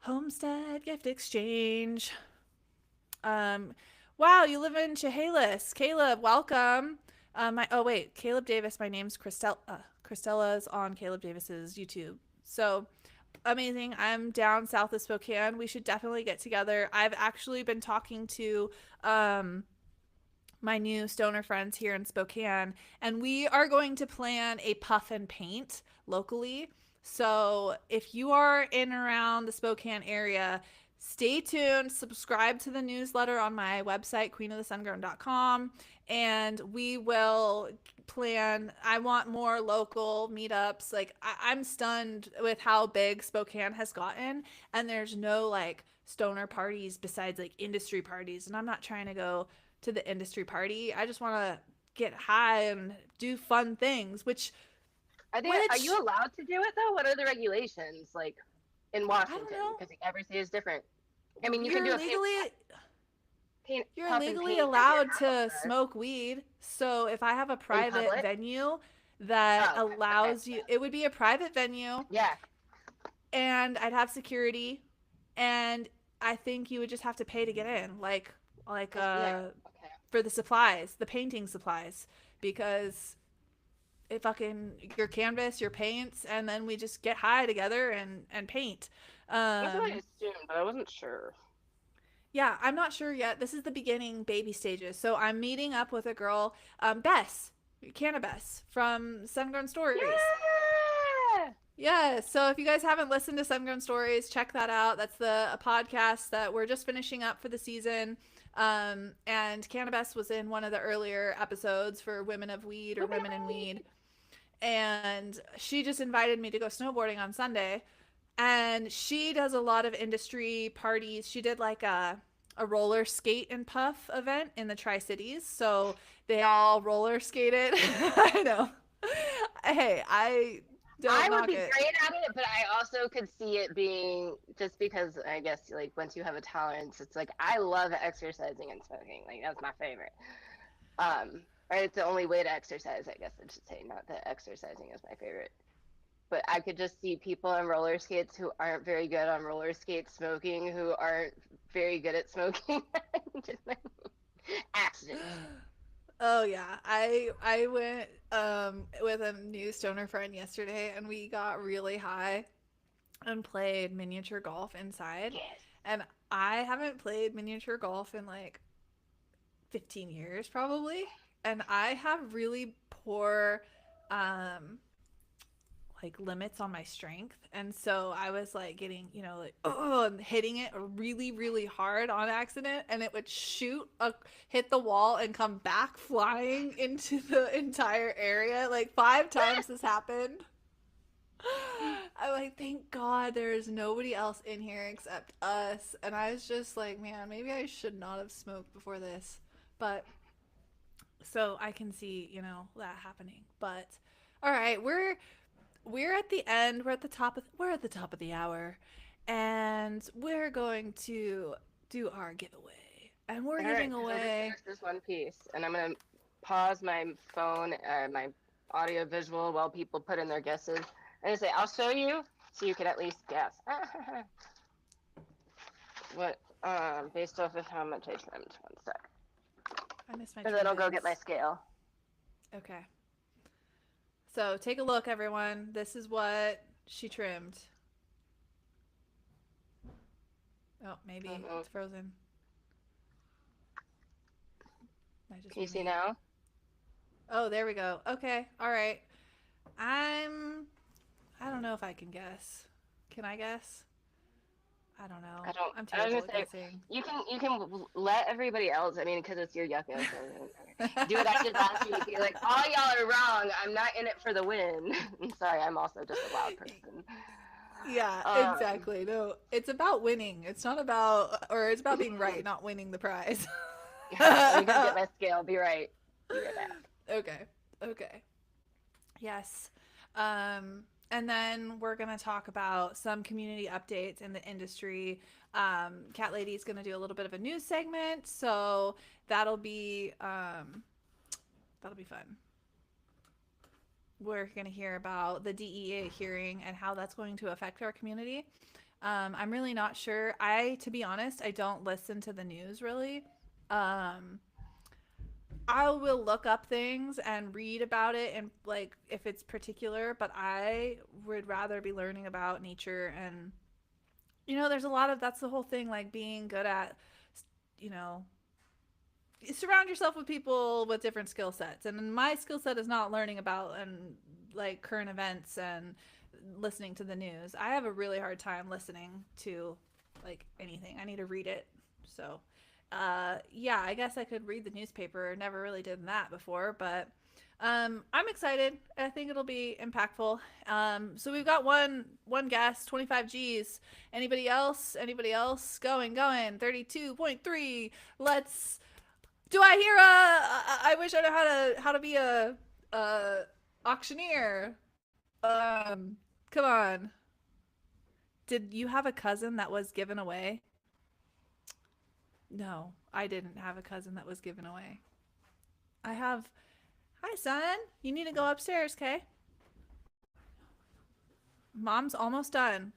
Homestead gift exchange. Wow, you live in Chehalis. Caleb, welcome. Caleb Davis. My name's Christella. Christella's on Caleb Davis's YouTube. So amazing. I'm down south of Spokane. We should definitely get together. I've actually been talking to my new stoner friends here in Spokane, and we are going to plan a puff and paint locally. So if you are in around the Spokane area, stay tuned, subscribe to the newsletter on my website, queenofthesungrown.com, and we will plan. I want more local meetups. Like, I'm stunned with how big Spokane has gotten, and there's no like stoner parties besides like industry parties. And I'm not trying to go to the industry party. I just want to get high and do fun things, Are you allowed to do it though? What are the regulations like in I don't Washington? know. Because every state is different. I mean, you can You're do a legally you're puff and legally paint at your allowed house, to or smoke weed. So if I have a in private public. venue that Oh, okay, okay, allows you, it would be a private venue, yeah, and I'd have security, and I think you would just have to pay to get in, like yeah, okay. for the supplies, the painting supplies, because it fucking your canvas, your paints, and then we just get high together and paint. That's what I Um, assumed, but I wasn't sure. Yeah, I'm not sure yet. This is the beginning baby stages. So I'm meeting up with a girl, Bess, Cannabis from Sungrown Stories. Yeah. Yeah, so if you guys haven't listened to Sungrown Stories, check that out. That's a podcast that we're just finishing up for the season. And Cannabis was in one of the earlier episodes for Women of Weed or Women in Weed. And she just invited me to go snowboarding on Sunday, and she does a lot of industry parties. She did like a roller skate and puff event in the Tri-Cities, so they all roller skated. I know. Hey, I don't I would knock be it. great at it, but I also could see it being just because I guess like once you have a tolerance, it's like I love exercising and smoking. Like that's my favorite. Or it's the only way to exercise, I guess I should say. Not that exercising is my favorite. But I could just see people on roller skates who aren't very good on roller skates smoking, who aren't very good at smoking. Just like accidents. Oh yeah, I went with a new stoner friend yesterday, and we got really high and played miniature golf inside. Yes. And I haven't played miniature golf in like 15 years probably, and I have really poor um like limits on my strength, and so I was like getting, like, oh, and hitting it really really hard on accident, and it would hit the wall and come back flying into the entire area like 5 times. This happened. I'm like, thank God there is nobody else in here except us. And I was just like, man, maybe I should not have smoked before this. But so I can see, that happening. But all right, we're at the end. We're at the top of the hour, and we're going to do our giveaway. And we're All right, giving so I'm just away. finish this one piece, and I'm gonna pause my phone, my audio visual while people put in their guesses, and I say I'll show you so you can at least guess what based off of how much I trimmed. One sec, I missed my and then I'll go trimmings. get my scale. Okay. So take a look, everyone. This is what she trimmed. Oh, maybe it's frozen. Can you see now? Oh, there we go. Okay. All right. I don't know if I can guess. Can I guess? I don't know. I don't. I'm I was terrible gonna at say guessing. you can let everybody else. I mean, because it's your yucca. So do what I did last week. You're like, all y'all are wrong. I'm not in it for the win. I'm sorry. I'm also just a loud person. Yeah, Um, exactly. No, it's about winning. It's about being right, not winning the prize. let me go get my scale. Be right. Be right back. Okay. Okay. Yes. And then we're going to talk about some community updates in the industry. Cat Lady's going to do a little bit of a news segment, so that'll be fun. We're going to hear about the DEA hearing and how that's going to affect our community. I'm really not sure. To be honest, I don't listen to the news really. I will look up things and read about it, and like if it's particular, but I would rather be learning about nature. And there's a lot of, that's the whole thing, like being good at, you know surround yourself with people with different skill sets, and my skill set is not learning about and like current events and listening to the news. I have a really hard time listening to like anything. I need to read it. So, yeah, I guess I could read the newspaper. Never really did that before, but I'm excited. I think it'll be impactful. So we've got one guest, 25 G's. Anybody else? Anybody else? Going. 32.3. Let's. Do I hear a? I wish I know how to be a auctioneer. Come on. Did you have a cousin that was given away? No, I didn't have a cousin that was given away. I have. Hi, son. You need to go upstairs, okay? Mom's almost done.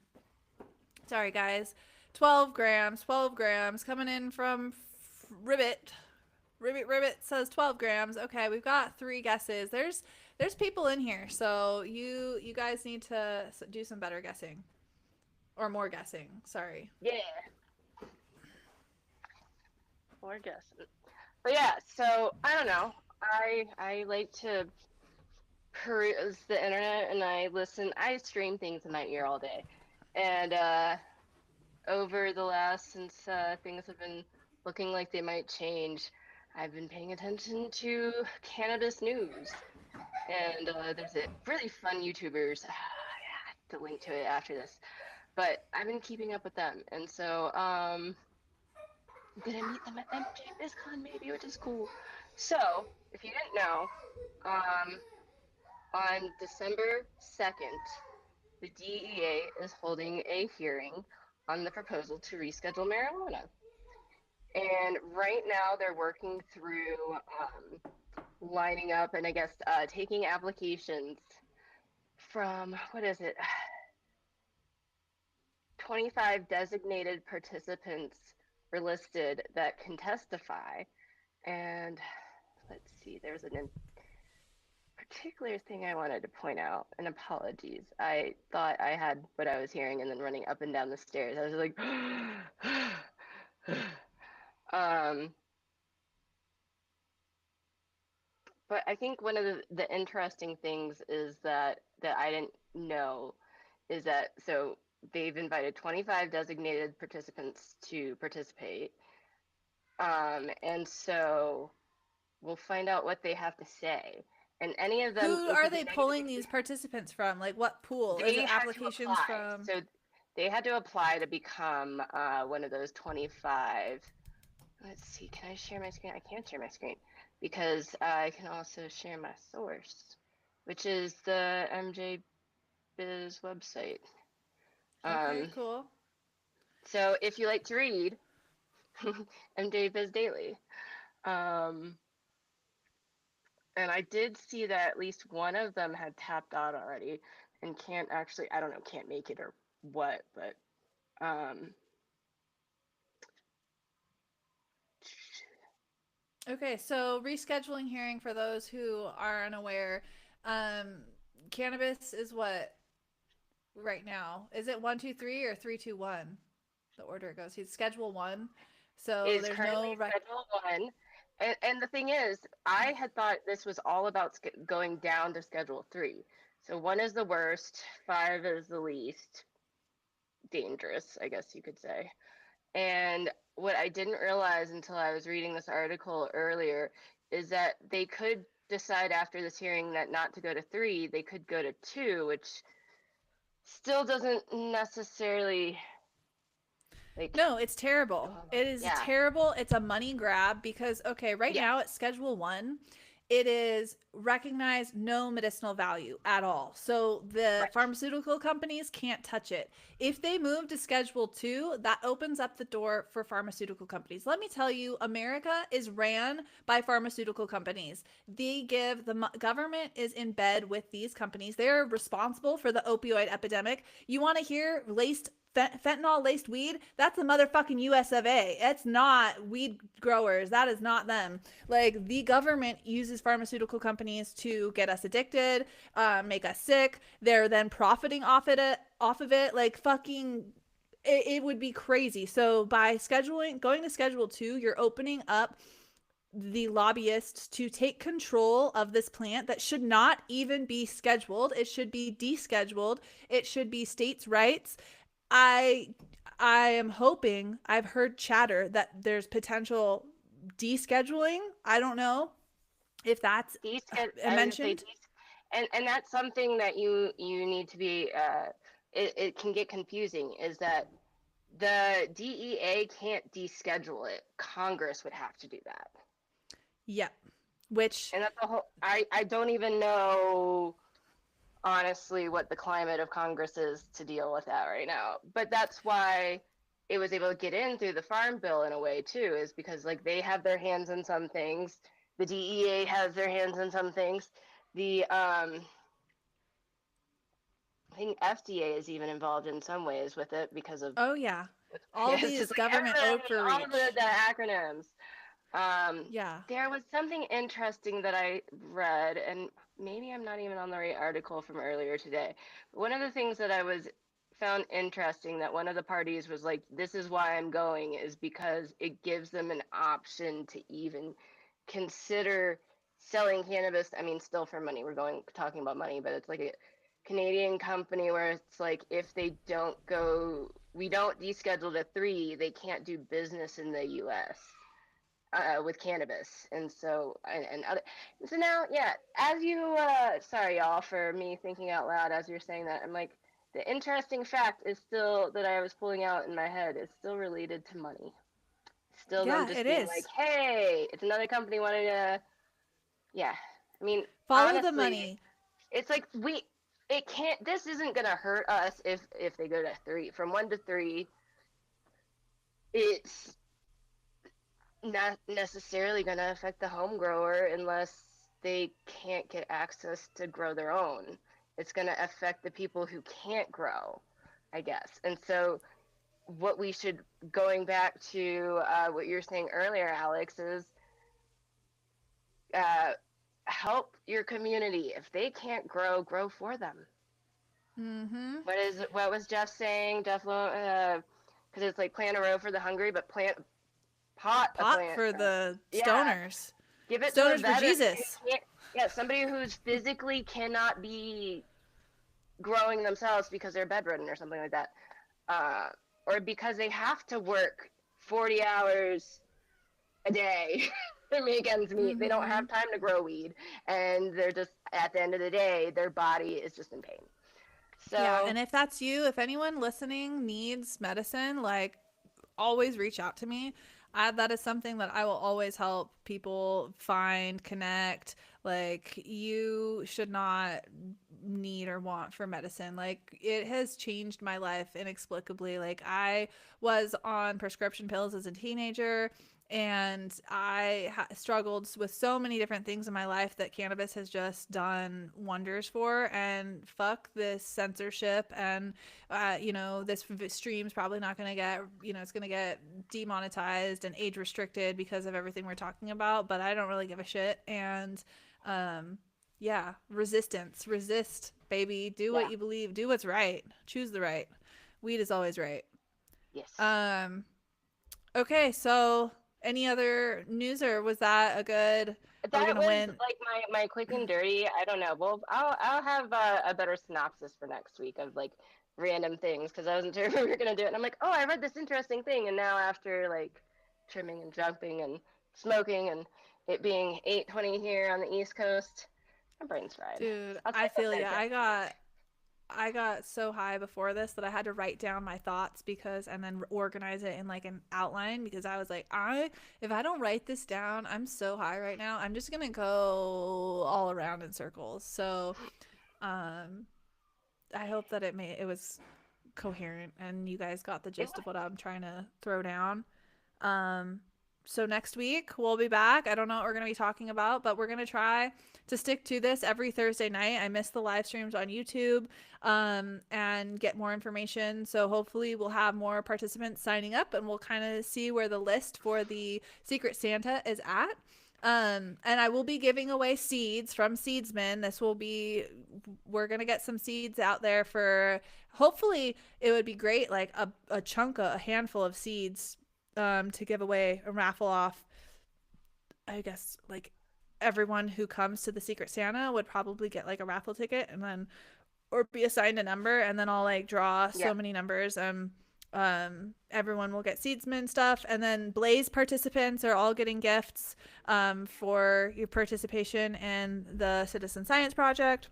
Sorry, guys. 12 grams, 12 grams coming in from Ribbit. Ribbit says 12 grams. Okay, we've got 3 guesses. There's people in here, so you guys need to do some better guessing or more guessing. Sorry. Yeah, more guessing. But yeah, so I don't know. I like to peruse the internet and I stream things in my ear all day. And over the last since things have been looking like they might change, I've been paying attention to cannabis news. And there's a really fun YouTubers. I have to link to it after this. But I've been keeping up with them. And so I'm gonna meet them at MJ BizCon maybe, which is cool. So, if you didn't know, um, on December 2nd, the DEA is holding a hearing on the proposal to reschedule marijuana. And right now they're working through lining up and I guess taking applications from, what is it, 25 designated participants were listed that can testify. And let's see, there's a particular thing I wanted to point out, and apologies. I thought I had what I was hearing and then running up and down the stairs. I was like, um, but I think one of the interesting things is that I didn't know is that so they've invited 25 designated participants to participate. And so we'll find out what they have to say. And any of them, Who it are could be they negative. pulling these participants from? Like what pool? Is They it had to applications apply. from? So they had to apply to become one of those 25. Let's see, can I share my screen? I can't share my screen because I can also share my source, which is the MJ Biz website. Okay, Um, cool. so if you like to read, MJ Biz Daily. Um, and I did see that at least one of them had tapped out already and can't actually, I don't know, can't make it or what, but Okay, so rescheduling hearing for those who are unaware. Um, Cannabis is what right now? Is it 1, 2, 3 or 3, 2, 1? The order it goes. He's schedule 1, so is there's currently no schedule 1. And the thing is, I had thought this was all about going down to schedule 3. So 1 is the worst, 5 is the least dangerous, I guess you could say. And what I didn't realize until I was reading this article earlier is that they could decide after this hearing that not to go to 3, they could go to 2, which still doesn't necessarily like. No, it's terrible. It is Yeah, terrible. It's a money grab because, okay, right yeah, now at Schedule 1, it is recognized no medicinal value at all. So the right, pharmaceutical companies can't touch it. If they move to Schedule 2, that opens up the door for pharmaceutical companies. Let me tell you, America is ran by pharmaceutical companies. The government is in bed with these companies. They're responsible for the opioid epidemic. You want to hear fentanyl laced weed? That's the motherfucking US of A. It's not weed growers. That is not them. Like, the government uses pharmaceutical companies to get us addicted, make us sick. They're then profiting off of it. Like, fucking it would be crazy. So by going to schedule 2, you're opening up the lobbyists to take control of this plant that should not even be scheduled. It should be descheduled. It should be states' rights. I I am hoping, I've heard chatter that there's potential descheduling. I don't know if that's I was gonna say mentioned. and that's something that you need to be it can get confusing is that the DEA can't deschedule it. Congress would have to do that. Yep. Which, And that's a whole I don't even know honestly what the climate of Congress is to deal with that right now. But that's why it was able to get in through the farm bill in a way too, is because like they have their hands in some things. The DEA has their hands in some things. The I think FDA is even involved in some ways with it because of oh yeah, all yes, these it's like government all overreach. the acronyms. Um, Yeah. there was something interesting that I read, and maybe I'm not even on the right article from earlier today. One of the things that I was found interesting that one of the parties was like, this is why I'm going, is because it gives them an option to even consider selling cannabis. I mean, still for money. We're going talking about money, but it's like a Canadian company where it's like if they don't go, we don't deschedule to 3, they can't do business in the U.S. With cannabis, and so and other. So now, yeah, as you, sorry y'all for me thinking out loud as you're saying that. I'm like, the interesting fact is still that I was pulling out in my head is still related to money. Still them Yeah, just it being like, is. hey, it's another company wanting to, yeah. I mean, Follow the honestly, money. it's like it can't. This isn't gonna hurt us if they go to 3 from 1 to 3. It's not necessarily going to affect the home grower unless they can't get access to grow their own. It's going to affect the people who can't grow, I guess. And so, what we should, going back to what you were saying earlier, Alex, is uh, help your community. If they can't grow, grow for them. Mm-hmm. What was Jeff saying? Jeff, because it's like plant a row for the hungry, but pot a Pot plant. for the Yeah, stoners. give it to a Stoners for veteran Jesus. who can't, yeah, somebody who's physically cannot be growing themselves because they're bedridden or something like that, uh, or because they have to work 40 hours a day to make ends meet. They don't Mm-hmm. have time to grow weed, and they're just at the end of the day, their body is just in pain. Yeah, So and if that's you, if anyone listening needs medicine, like always reach out to me. That is something that I will always help people find, connect. Like, you should not need or want for medicine. Like, it has changed my life inexplicably. Like, I was on prescription pills as a teenager, and I struggled with so many different things in my life that cannabis has just done wonders for. And fuck this censorship, and this stream's probably not going to get, it's going to get demonetized and age restricted because of everything we're talking about, but I don't really give a shit. And um yeah, resist, baby. Do what yeah, you believe, do what's right, choose the right. Weed is always right. yes. um okay, so any other news, or was that a good, are we That gonna was win? like my quick and dirty. I don't know. Well, I'll have a better synopsis for next week of like random things because I wasn't sure if we were gonna do it. And I'm like, oh, I read this interesting thing, and now after like trimming and jumping and smoking and it being 8:20 here on the East Coast, my brain's fried. Dude, I'll I talk about feel that ya. again. I got so high before this that I had to write down my thoughts, and then organize it in like an outline, because I was like, if I don't write this down, I'm so high right now. I'm just gonna go all around in circles. So, um, I hope that it was coherent and you guys got the It gist of was what I'm trying to throw down. Um, so next week we'll be back. I don't know what we're going to be talking about, but we're going to try to stick to this every Thursday night. I miss the live streams on YouTube, and get more information. So hopefully we'll have more participants signing up, and we'll kind of see where the list for the Secret Santa is at. And I will be giving away seeds from Seedsman. We're going to get some seeds out there for, hopefully it would be great, like a chunk, a handful of seeds, to give away and raffle off. I guess like everyone who comes to the Secret Santa would probably get like a raffle ticket, and then, or be assigned a number, and then I'll like draw yeah. so many numbers. Everyone will get seedsman stuff, and then Blaze participants are all getting gifts for your participation in the citizen science project.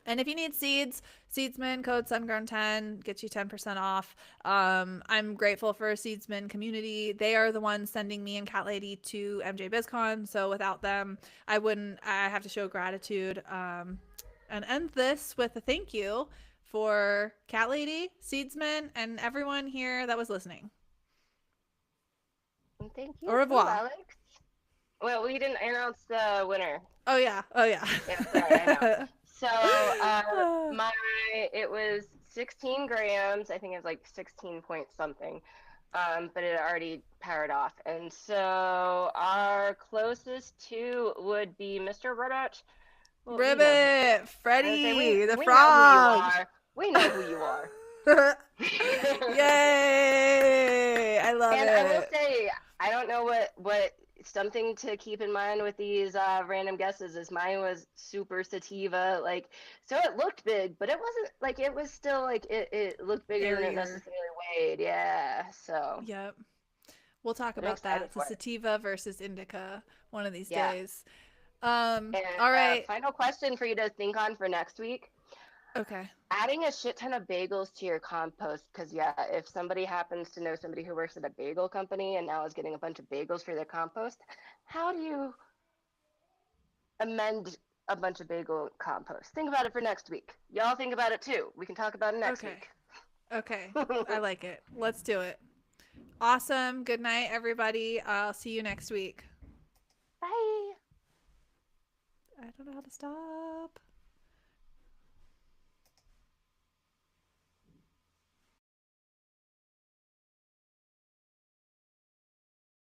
And if you need seeds, Seedsman code sungrown10 gets you 10% off. I'm grateful for Seedsman community. They are the ones sending me and Cat Lady to MJ BizCon. So without them, I have to show gratitude. And end this with a thank you for Cat Lady, Seedsman, and everyone here that was listening. And thank Au you too, revoir. Alex. Well, we didn't announce the winner. Oh yeah. Oh yeah. Yeah, sorry, I know. So, it was 16 grams. I think it was like 16 point something. But it already powered off. And so our closest two would be Mr. Ribbit. Well, we know who. Ribbit, I would say Freddie, the we know who you frog. are. We know who you are. Yay! I love And I will it. say, I don't know what something to keep in mind with these random guesses is mine was super sativa, like, so it looked big, but it wasn't like, it was still like it looked bigger than it Airier. necessarily weighed. Yeah, so Yep. We'll talk I'm about excited that. The for it. sativa versus indica one of these Yeah. days. And All right. final question for you to think on for next week. Okay. Adding a shit ton of bagels to your compost, because yeah, if somebody happens to know somebody who works at a bagel company and now is getting a bunch of bagels for their compost, how do you amend a bunch of bagel compost? Think about it for next week. Y'all think about it too. We can talk about it next Okay. week. Okay. I like it. Let's do it. Awesome. Good night, everybody. I'll see you next week. Bye. I don't know how to stop.